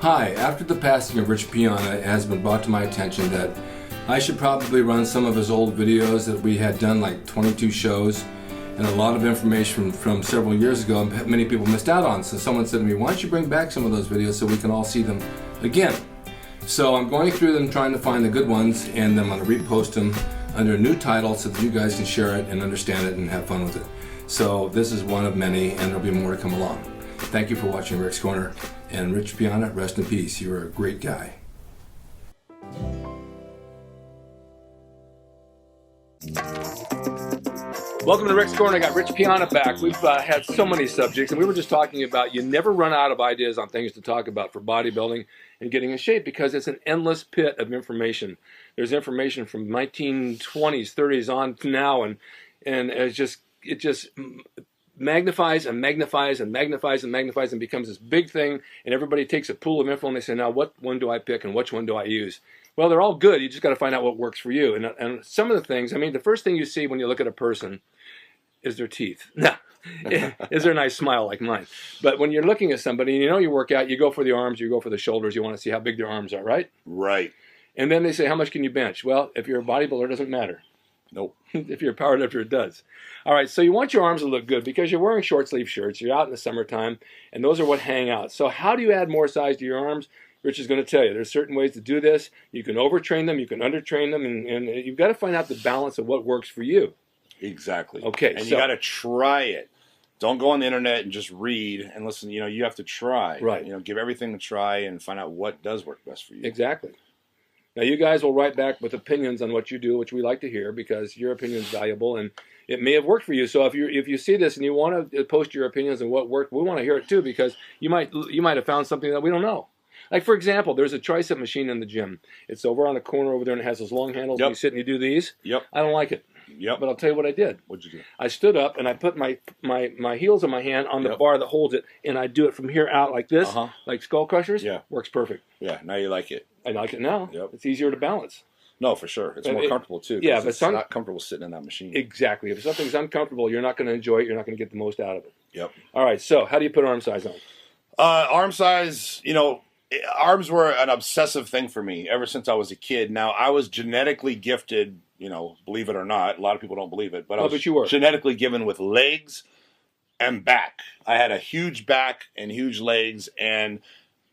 Hi, after the passing of Rich Piana, it has been brought to my attention that I should probably run some of his old videos that we had done, like 22 shows, and a lot of information from several years ago many people missed out on. So someone said to me, why don't you bring back some of those videos so we can all see them again? So I'm going through them trying to find the good ones, and then I'm going to repost them under a new title so that you guys can share it and understand it and have fun with it. So this is one of many, and there'll be more to come along. Thank you for watching Rick's Corner, and Rich Piana, rest in peace. You were a great guy. Welcome to Rick's Corner. I got Rich Piana back. We've had so many subjects, and we were just talking about you never run out of ideas on things to talk about for bodybuilding and getting in shape, because it's an endless pit of information. There's information from 1920s, 30s on to now, and it just magnifies and magnifies and magnifies and magnifies and becomes this big thing, and everybody takes a pool of info and they say, now what one do I pick and which one do I use? Well, they're all good. You just got to find out what works for you. And some of the things, I mean, the first thing you see when you look at a person is their teeth. Now, is there a nice smile like mine? But when you're looking at somebody and you know you work out, you go for the arms, you go for the shoulders, you want to see how big their arms are, right? Right. And then they say, how much can you bench? Well, if you're a bodybuilder, it doesn't matter. Nope. If you're a powerlifter, it does. All right, so you want your arms to look good because you're wearing short sleeve shirts, you're out in the summertime, and those are what hang out. So how do you add more size to your arms? Rich is going to tell you. There's certain ways to do this. You can overtrain them, you can undertrain them, and you've got to find out the balance of what works for you. Exactly. Okay. And you got to try it. Don't go on the internet and just read and listen. You know, you have to try. Right. You know, give everything a try and find out what does work best for you. Exactly. Now, you guys will write back with opinions on what you do, which we like to hear, because your opinion is valuable and it may have worked for you. So if you see this and you want to post your opinions on what worked, we want to hear it too, because you might have found something that we don't know. Like, for example, there's a tricep machine in the gym. It's over on the corner over there, and it has those long handles. Yep. You sit and you do these. Yep. I don't like it. Yep. But I'll tell you what I did. What'd you do? I stood up and I put my heels of my hand on the Yep. bar that holds it, and I do it from here out like this, like skull crushers. Yeah. Works perfect. Yeah. Now you like it. I like it now. Yep. It's easier to balance. No, for sure. It's more comfortable too. Yeah, but it's not comfortable sitting in that machine. Exactly. If something's uncomfortable, you're not going to enjoy it. You're not going to get the most out of it. Yep. All right. So how do you put arm size on? Arm size, you know, arms were an obsessive thing for me ever since I was a kid. Now, I was genetically gifted, you know, believe it or not. A lot of people don't believe it, but I was but you were genetically given with legs and back. I had a huge back and huge legs, and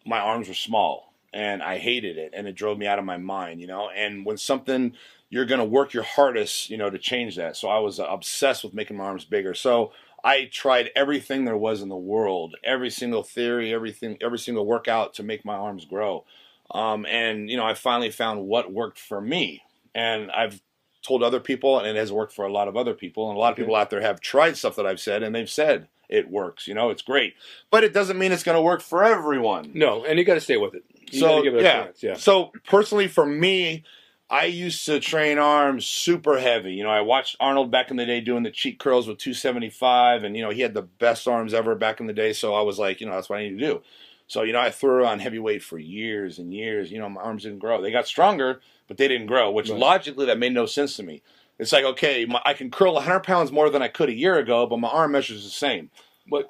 my arms were small. And I hated it, and it drove me out of my mind, you know. And when something, you're going to work your hardest, you know, to change that. So I was obsessed with making my arms bigger. So I tried everything there was in the world, every single theory, every single workout to make my arms grow. And, you know, I finally found what worked for me. And I've told other people, and it has worked for a lot of other people. And a lot of people out there have tried stuff that I've said, and they've said it works, you know, it's great. But it doesn't mean it's going to work for everyone. No, and you got to stay with it. So, give it a chance. Yeah. So, personally, for me, I used to train arms super heavy. You know, I watched Arnold back in the day doing the cheat curls with 275, and, you know, he had the best arms ever back in the day, so I was like, you know, that's what I need to do. So, you know, I threw on heavyweight for years and years. You know, my arms didn't grow. They got stronger, but they didn't grow, which logically that made no sense to me. It's like, okay, I can curl 100 pounds more than I could a year ago, but my arm measures the same.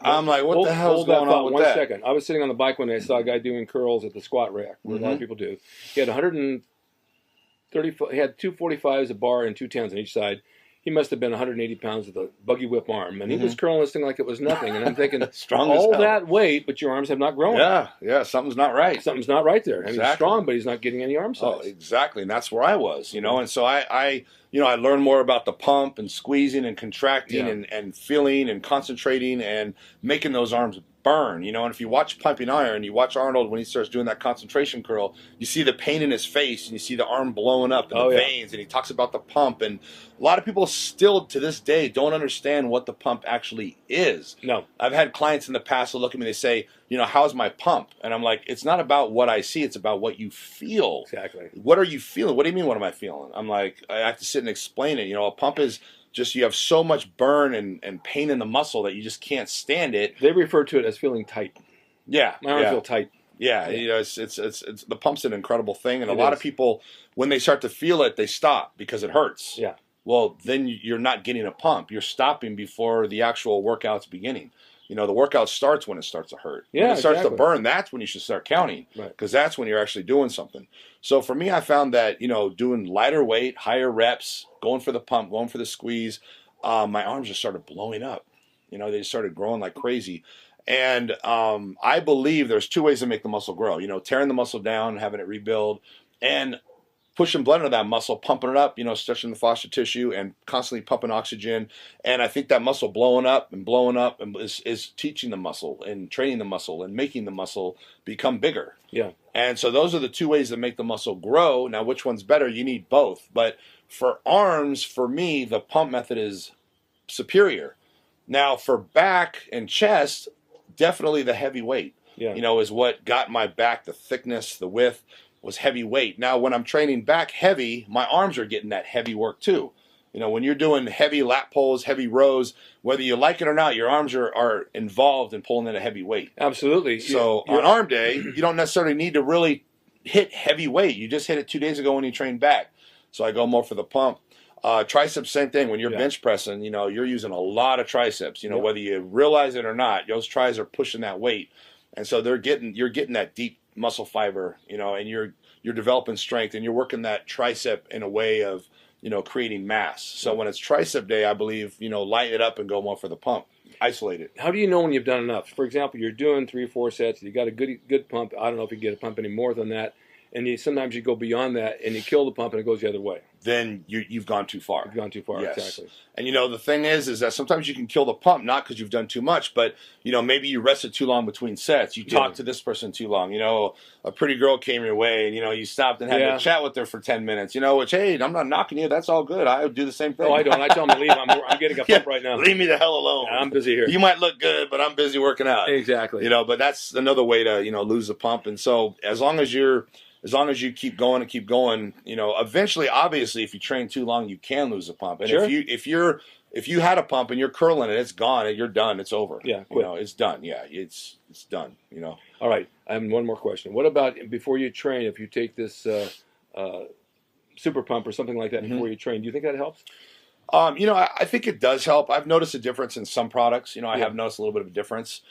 I'm like, what the hell's going on with that? 1 second. I was sitting on the bike one day. I saw a guy doing curls at the squat rack, where a lot of people do. He had 130. He had 245s a bar and 210s on each side. He must have been 180 pounds with a buggy whip arm, and he was curling this thing like it was nothing. And I'm thinking, all that weight, but your arms have not grown. Yeah, something's not right. Something's not right there. Exactly. I mean, he's strong, but he's not getting any arm size. Oh, exactly, and that's where I was, you know. And so I learned more about the pump and squeezing and contracting and feeling and concentrating and making those arms burn, you know. And if you watch Pumping Iron, you watch Arnold when he starts doing that concentration curl, you see the pain in his face and you see the arm blowing up and the veins, and he talks about the pump. And a lot of people still to this day don't understand what the pump actually is. No. I've had clients in the past who look at me and they say, you know, how's my pump? And I'm like, it's not about what I see, it's about what you feel. Exactly. What are you feeling? What do you mean, what am I feeling? I'm like, I have to sit and explain it. You know, a pump is just, you have so much burn and pain in the muscle that you just can't stand it. They refer to it as feeling tight. Yeah. My arms feel tight. Yeah, you know, it's the pump's an incredible thing, and a lot of people, when they start to feel it, they stop because it hurts. Yeah. Well, then you're not getting a pump. You're stopping before the actual workout's beginning. The workout starts when it starts to hurt. Yeah, when it starts exactly. to burn, that's when you should start counting, Right. because that's when you're actually doing something. So for me, I found that, doing lighter weight, higher reps, going for the pump, going for the squeeze, my arms just started blowing up. They just started growing like crazy. And I believe there's two ways to make the muscle grow. Tearing the muscle down, having it rebuild, and pushing blood into that muscle, pumping it up, stretching the fascia tissue and constantly pumping oxygen. And I think that muscle blowing up and is teaching the muscle and training the muscle and making the muscle become bigger. Yeah. And so those are the two ways that make the muscle grow. Now, which one's better? You need both. But for arms, for me, the pump method is superior. Now, for back and chest, definitely the heavy weight, is what got my back, the thickness, the width, was heavy weight. Now, when I'm training back heavy, my arms are getting that heavy work too. When you're doing heavy lat pulls, heavy rows, whether you like it or not, your arms are involved in pulling in a heavy weight. Absolutely. So on arm day, you don't necessarily need to really hit heavy weight. You just hit it 2 days ago when you trained back. So I go more for the pump. Triceps, same thing. When you're bench pressing, you're using a lot of triceps. Whether you realize it or not, those tris are pushing that weight, and so you're getting that deep muscle fiber, and you're developing strength, and you're working that tricep in a way of creating mass. So when it's tricep day, I believe light it up and go more for the pump. Isolate it. How do you know when you've done enough? For example, you're doing 3 or 4 sets. You got a good pump. I don't know if you get a pump any more than that. And sometimes you go beyond that and you kill the pump and it goes the other way. Then you've gone too far. You've gone too far, yes. Exactly. And the thing is that sometimes you can kill the pump, not because you've done too much, but maybe you rested too long between sets. You talked to this person too long. A pretty girl came your way, and you stopped and had to chat with her for 10 minutes. Which, hey, I'm not knocking you. That's all good. I would do the same thing. Oh, I don't. I tell them to leave. I'm getting a pump right now. Leave me the hell alone. I'm busy here. You might look good, but I'm busy working out. Exactly. But that's another way to lose the pump. And so as long as you keep going, eventually, obviously, if you train too long, you can lose the pump. And sure. if you had a pump and you're curling it, it's gone. You're done. It's over. Yeah, it's done. Yeah, it's done. All right. I have one more question. What about before you train? If you take this super pump or something like that before you train, do you think that helps? I think it does help. I've noticed a difference in some products. I have noticed a little bit of a difference.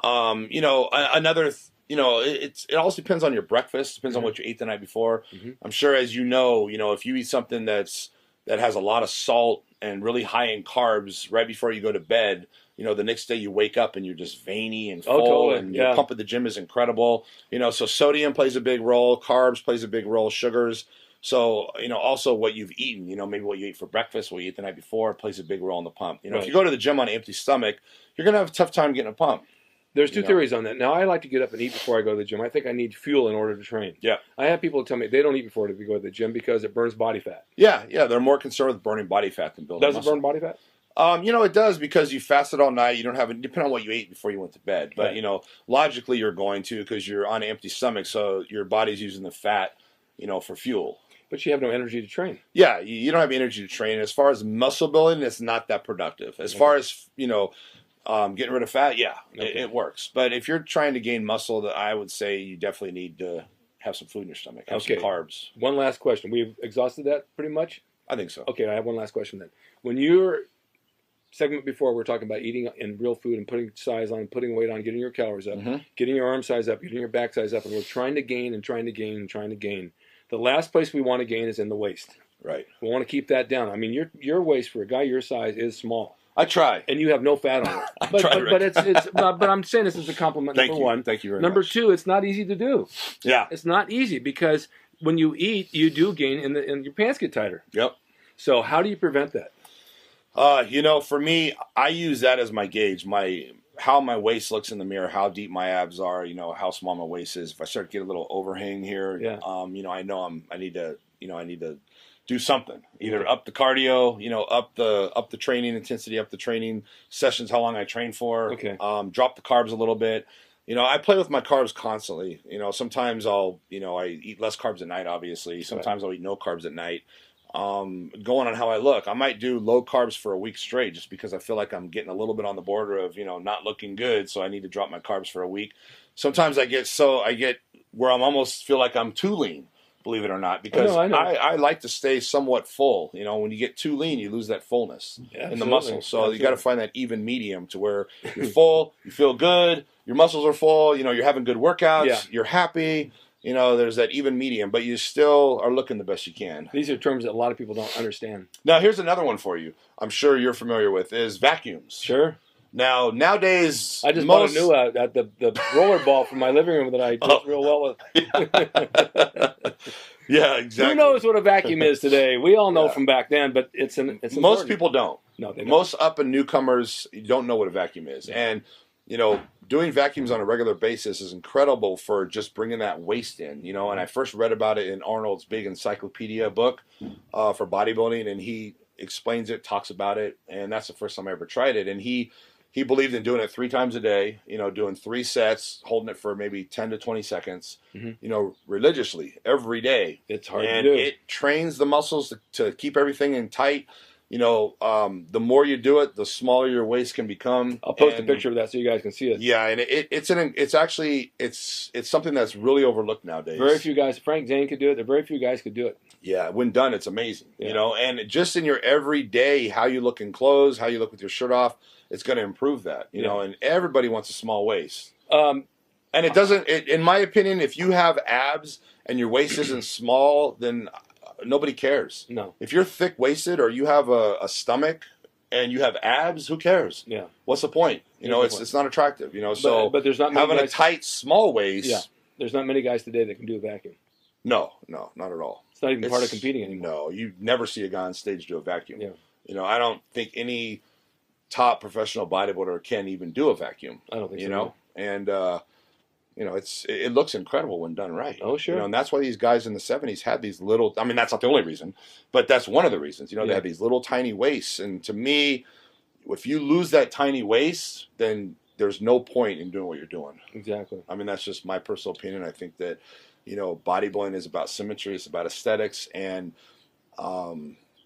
Another. It also depends on your breakfast. Depends on what you ate the night before. I'm sure, as if you eat something that has a lot of salt and really high in carbs right before you go to bed, the next day you wake up and you're just veiny and full, totally. and your pump at the gym is incredible. So sodium plays a big role, carbs plays a big role, sugars. So, also what you've eaten, maybe what you ate for breakfast, what you ate the night before plays a big role in the pump. Right. If you go to the gym on an empty stomach, you're going to have a tough time getting a pump. There's two theories on that. Now, I like to get up and eat before I go to the gym. I think I need fuel in order to train. Yeah. I have people tell me they don't eat before they go to the gym because it burns body fat. Yeah. They're more concerned with burning body fat than building muscle. Does it burn body fat? It does, because you fasted all night. You don't have it, depending on what you ate before you went to bed. But, logically you're going to, because you're on an empty stomach, so your body's using the fat, for fuel. But you have no energy to train. Yeah, you don't have energy to train. As far as muscle building, it's not that productive. As far as, getting rid of fat, it works. But if you're trying to gain muscle, I would say you definitely need to have some food in your stomach, have some carbs. One last question. We've exhausted that pretty much? I think so. Okay, I have one last question then. When your segment before, we were talking about eating in real food and putting size on, putting weight on, getting your calories up, getting your arm size up, getting your back size up, and we're trying to gain and trying to gain and trying to gain. The last place we want to gain is in the waist. Right. We want to keep that down. I mean, your waist for a guy your size is small. I try, and you have no fat on it. But I'm saying this is a compliment. Thank number you. one. Thank you very number much. two, it's not easy to do. Yeah, it's not easy because when you eat, you do gain, and your pants get tighter. Yep. So how do you prevent that? For me, I use that as my gauge. How my waist looks in the mirror, how deep my abs are, how small my waist is. If I start to get a little overhang here, I know I need to do something. Either up the cardio, up the training intensity, up the training sessions, how long I train for. Okay. Drop the carbs a little bit. I play with my carbs constantly. Sometimes I eat less carbs at night, obviously. Sometimes I'll eat no carbs at night. Going on how I look, I might do low carbs for a week straight just because I feel like I'm getting a little bit on the border of, not looking good. So I need to drop my carbs for a week. Sometimes I get where I'm almost feel like I'm too lean. believe it or not, because I know. I like to stay somewhat full. You know, when you get too lean, you lose that fullness in the muscles. So you got to find that even medium to where you're full, you feel good, your muscles are full, you know, you're having good workouts, you're happy. You know, there's that even medium, but you still are looking the best you can. These are terms that a lot of people don't understand. Now, here's another one for you. I'm sure you're familiar with is vacuums. Sure. Now, nowadays, I just bought a new at the rollerball from my living room that I did real well with. Yeah, exactly. Who knows what a vacuum is today? We all know from back then, but it's most people don't. No, they don't. Most up and newcomers don't know what a vacuum is, and you know, doing vacuums on a regular basis is incredible for just bringing that waste in. You know, and I first read about it in Arnold's big encyclopedia book for bodybuilding, and he explains it, talks about it, and that's the first time I ever tried it, and he believed in doing it 3 times a day, you know, doing 3 sets, holding it for maybe 10 to 20 seconds, you know, religiously every day. It's hard and to do. It trains the muscles to keep everything in tight. You know, the more you do it, the smaller your waist can become. I'll post a picture of that so you guys can see it. Yeah, and it's something that's really overlooked nowadays. Very few guys. Frank Zane could do it. There are very few guys could do it. Yeah, when done, it's amazing. Yeah. You know, and just in your everyday, how you look in clothes, how you look with your shirt off, it's going to improve that. You know, and everybody wants a small waist. And it doesn't. In my opinion, if you have abs and your waist isn't small, then nobody cares. No. If you're thick waisted or you have a stomach and you have abs, who cares? Yeah. What's the point? You know, it's not attractive. You know, so but there's not many having guys, a tight small waist. Yeah. There's not many guys today that can do a vacuum. No, not at all. It's not even part of competing anymore. No, you never see a guy on stage do a vacuum. Yeah. You know, I don't think any top professional bodybuilder can even do a vacuum. I don't think so. You know, and you know, it looks incredible when done right. Oh, sure. You know, and that's why these guys in the 70s had these little. I mean, that's not the only reason, but that's one of the reasons. You know, they had these little tiny waists, and to me, if you lose that tiny waist, then there's no point in doing what you're doing. Exactly. I mean, that's just my personal opinion. I think that, you know, bodybuilding is about symmetry, it's about aesthetics, and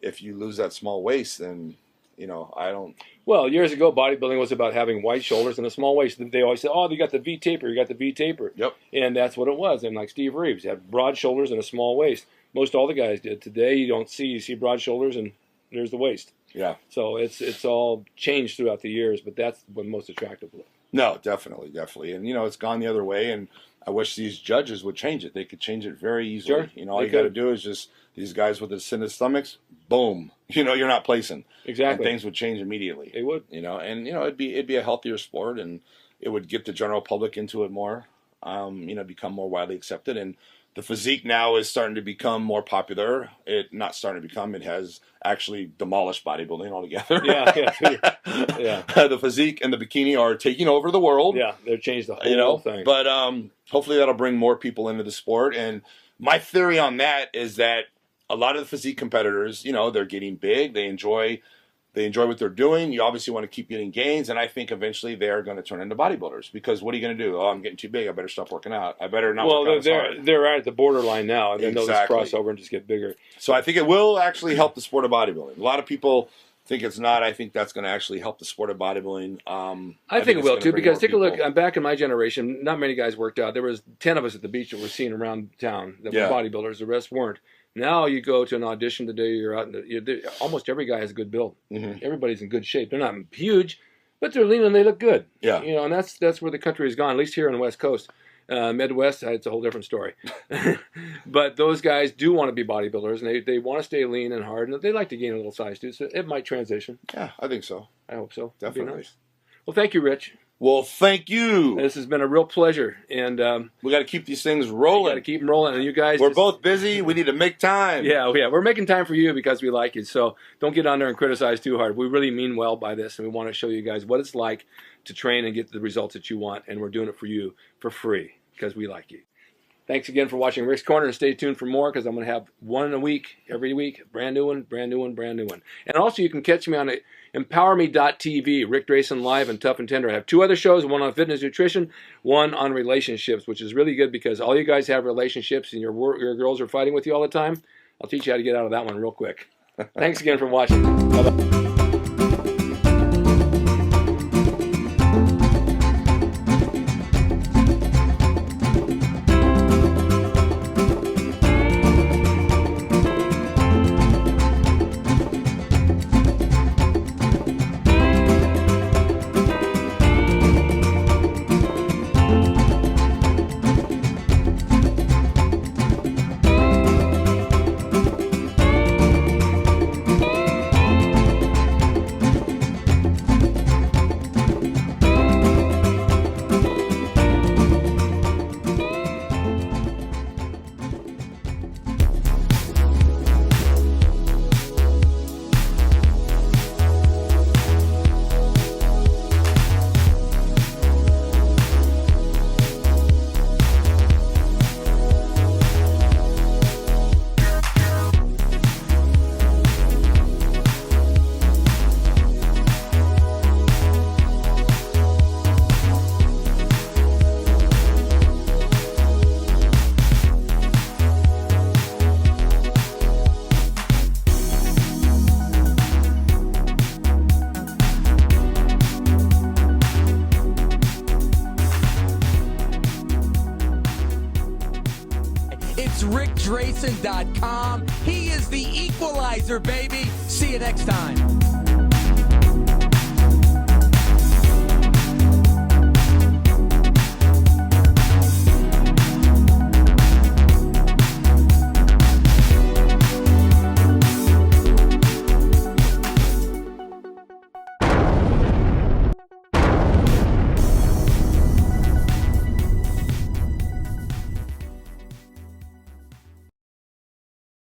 if you lose that small waist, then, you know, I don't. Well, years ago, bodybuilding was about having wide shoulders and a small waist. They always said, "Oh, you got the V taper, you got the V taper." Yep. And that's what it was. And like Steve Reeves had broad shoulders and a small waist. Most all the guys did. Today, you see broad shoulders and there's the waist. Yeah. So it's all changed throughout the years, but that's what most attractive look. No, definitely. And, you know, it's gone the other way, and I wish these judges would change it. They could change it very easily. Sure, you know, all you got to do is just these guys with the ascended stomachs, boom. You know, you're not placing. Exactly. And things would change immediately. They would. You know, and, you know, it'd be a healthier sport, and it would get the general public into it more, you know, become more widely accepted. And the physique now is starting to become more popular. It has actually demolished bodybuilding altogether. Yeah. The physique and the bikini are taking over the world. Yeah, they've changed the whole thing. But hopefully that'll bring more people into the sport. And my theory on that is that a lot of the physique competitors, you know, they're getting big. They enjoy what they're doing. You obviously want to keep getting gains, and I think eventually they're going to turn into bodybuilders, because what are you going to do? Oh, I'm getting too big. I better stop working out. I better not work out as hard. They're at the borderline now, and then they'll just Exactly. cross over and just get bigger. So I think it will actually help the sport of bodybuilding. A lot of people think it's not. I think that's going to actually help the sport of bodybuilding. I think it will too, because take a look. people. I'm back in my generation. Not many guys worked out. There was 10 of us at the beach that were seen around town that were bodybuilders. The rest weren't. Now you go to an audition today. You're out. Almost every guy has a good build. Mm-hmm. Everybody's in good shape. They're not huge, but they're lean and they look good. Yeah, you know, and that's where the country has gone. At least here on the West Coast. Midwest, it's a whole different story. But those guys do want to be bodybuilders, and they want to stay lean and hard, and they like to gain a little size too. So it might transition. Yeah, I think so. I hope so. Definitely. Nice. Well, thank you, Rich. Well, thank you. This has been a real pleasure, and we got to keep these things rolling. We got to keep them rolling, and you guys. We're both busy. We need to make time. Yeah, we're making time for you because we like you. So don't get on there and criticize too hard. We really mean well by this, and we want to show you guys what it's like to train and get the results that you want, and we're doing it for you for free because we like you. Thanks again for watching Rick's Corner, and stay tuned for more, because I'm going to have one a week, every week, brand new one. And also you can catch me on EmpowerMe.tv, Rick Drasin Live and Tough and Tender. I have 2 other shows, one on fitness nutrition, one on relationships, which is really good because all you guys have relationships and your girls are fighting with you all the time. I'll teach you how to get out of that one real quick. Thanks again for watching. Bye-bye. That's rickdrasin.com. He is the equalizer, baby. See you next time.